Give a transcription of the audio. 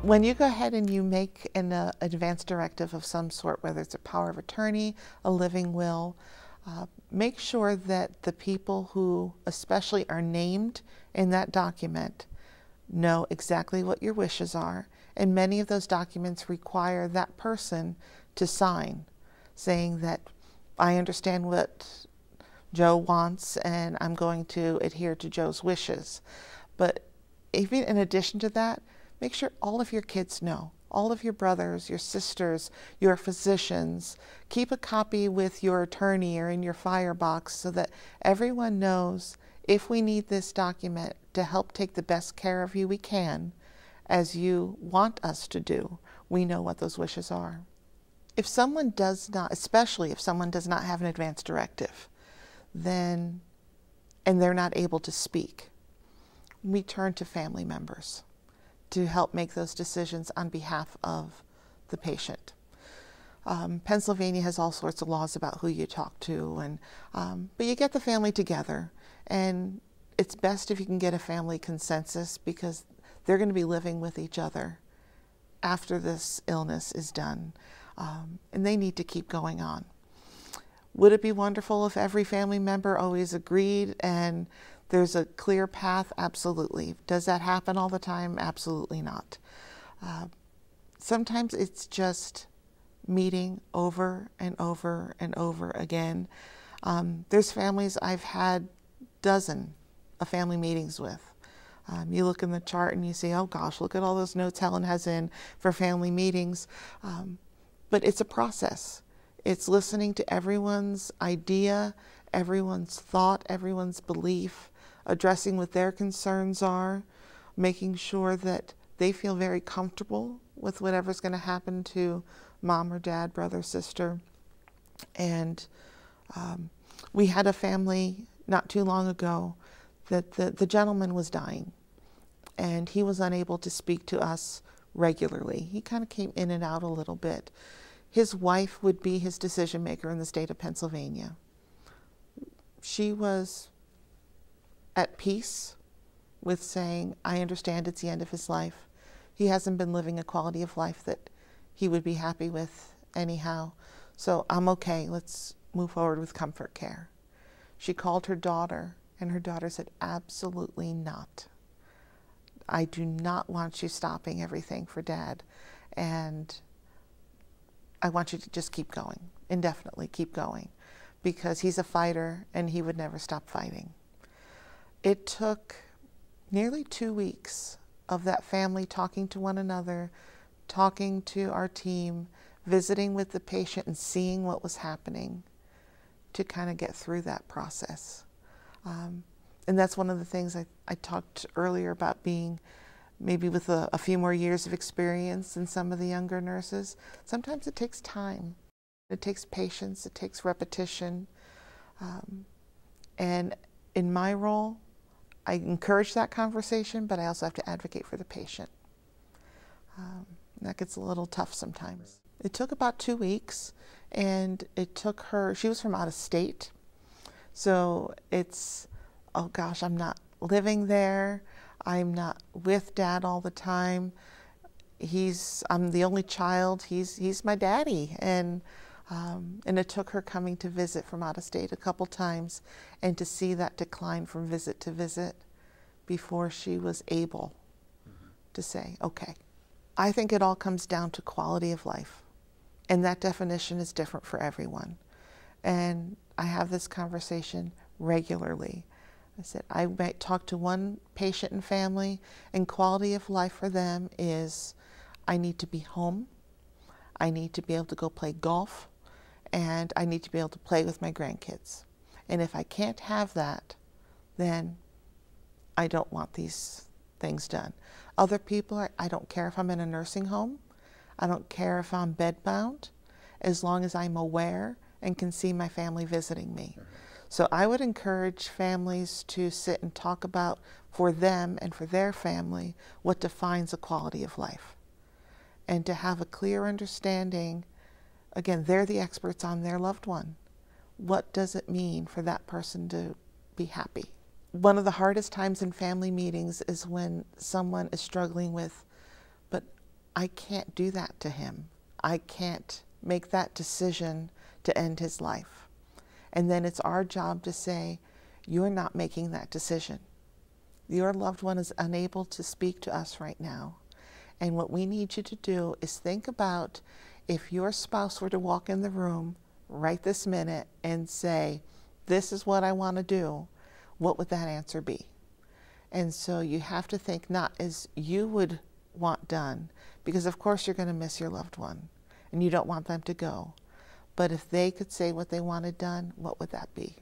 When you go ahead and you make an advance directive of some sort, whether it's a power of attorney, a living will, make sure that the people who especially are named in that document know exactly what your wishes are. And many of those documents require that person to sign, saying that I understand what Joe wants and I'm going to adhere to Joe's wishes. But even in addition to that, make sure all of your kids know, all of your brothers, your sisters, your physicians. Keep a copy with your attorney or in your firebox so that everyone knows if we need this document to help take the best care of you we can, as you want us to do, we know what those wishes are. If someone does not, especially if someone does not have an advance directive, then, and they're not able to speak, we turn to family members to help make those decisions on behalf of the patient. Pennsylvania has all sorts of laws about who you talk to, and but you get the family together, and it's best if you can get a family consensus because they're going to be living with each other after this illness is done, and they need to keep going on. Would it be wonderful if every family member always agreed and there's a clear path? Absolutely. Does that happen all the time? Absolutely not. Sometimes it's just meeting over and over and over again. There's families I've had dozen of family meetings with. You look in the chart and you say, oh gosh, look at all those notes Helen has in for family meetings. But it's a process. It's listening to everyone's idea, everyone's thought, everyone's belief, addressing what their concerns are, making sure that they feel very comfortable with whatever's going to happen to mom or dad, brother, sister. And we had a family not too long ago that the gentleman was dying and he was unable to speak to us regularly. He kind of came in and out a little bit. His wife would be his decision maker in the state of Pennsylvania. She was at peace with saying, I understand it's the end of his life. He hasn't been living a quality of life that he would be happy with anyhow. So I'm okay, let's move forward with comfort care. She called her daughter and her daughter said, absolutely not. I do not want you stopping everything for Dad. And I want you to just keep going, indefinitely keep going, because he's a fighter and he would never stop fighting. It took nearly 2 weeks of that family talking to one another, talking to our team, visiting with the patient and seeing what was happening to kind of get through that process. And that's one of the things I talked earlier about being maybe with a few more years of experience than some of the younger nurses. Sometimes it takes time. It takes patience. It takes repetition. And in my role, I encourage that conversation, but I also have to advocate for the patient. That gets a little tough sometimes. It took about 2 weeks, and it took her, she was from out of state, so it's, oh gosh, I'm not living there. I'm not with Dad all the time. I'm the only child. He's my daddy. And it took her coming to visit from out of state a couple times and to see that decline from visit to visit before she was able to say, okay. I think it all comes down to quality of life. And that definition is different for everyone. And I have this conversation regularly. I said, I might talk to one patient and family, and quality of life for them is, I need to be home, I need to be able to go play golf, and I need to be able to play with my grandkids. And if I can't have that, then I don't want these things done. Other people, I don't care if I'm in a nursing home, I don't care if I'm bedbound, as long as I'm aware and can see my family visiting me. So I would encourage families to sit and talk about, for them and for their family, what defines a quality of life. And to have a clear understanding, again, they're the experts on their loved one. What does it mean for that person to be happy? One of the hardest times in family meetings is when someone is struggling with, but I can't do that to him. I can't make that decision to end his life. And then it's our job to say, you're not making that decision. Your loved one is unable to speak to us right now. And what we need you to do is think about if your spouse were to walk in the room right this minute and say, this is what I want to do, what would that answer be? And so you have to think not as you would want done, because of course you're going to miss your loved one and you don't want them to go. But if they could say what they wanted done, what would that be?